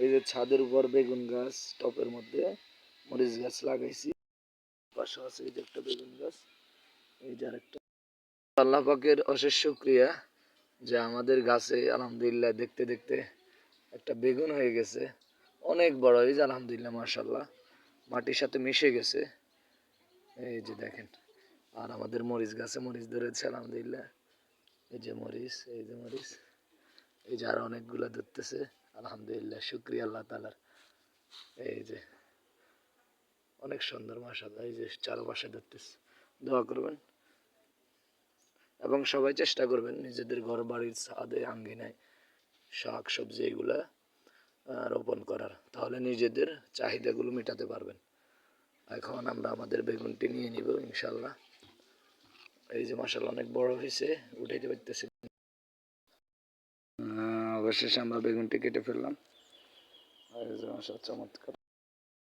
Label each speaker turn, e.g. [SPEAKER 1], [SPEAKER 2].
[SPEAKER 1] এই যে ছাদের উপর বেগুন গাছ, টপের মধ্যে মরিচ গাছ লাগাইছি। পাশে আছে এই যে একটা বেগুন গাছ, এই যে আরেকটা। আল্লাহ পাকের অশেষ শুকরিয়া যে আমাদের গাছে আলহামদুলিল্লাহ দেখতে দেখতে একটা বেগুন হয়ে গেছে, অনেক বড়। এই যে আলহামদুলিল্লাহ মাশাআল্লাহ মাটির সাথে মিশে গেছে, এই যে দেখেন। আর আমাদের মরিচ গাছে মরিচ ধরেছে আলহামদুলিল্লাহ, এই যে মরিচ, এই যে মরিচ, এই যে আরো অনেকগুলা ধরতেছে আলহামদুলিল্লাহ, শুকরিয়া আল্লাহ তাআলার। এই যে অনেক সুন্দর মাশাআল্লাহ, এই যে চারপাশে ধরতেছে। দোয়া করবেন এবং সবাই চেষ্টা করবেন নিজেদের ঘর বাড়ির ছাদে আঙ্গিনায় শাক সবজি এগুলা রোপণ করার, তাহলে নিজেদের চাহিদাগুলো মেটাতে পারবেন। এখন আমরা আমাদের বেগুনটি নিয়ে নিব ইনশাল্লাহ। এই যে মাশাআল্লাহ অনেক বড় হয়েছে, উঠাইতে পারতেছি। অবশেষে আমরা বেগুনটি কেটে ফেললাম। এই যে মাশাআল্লাহ চমৎকার।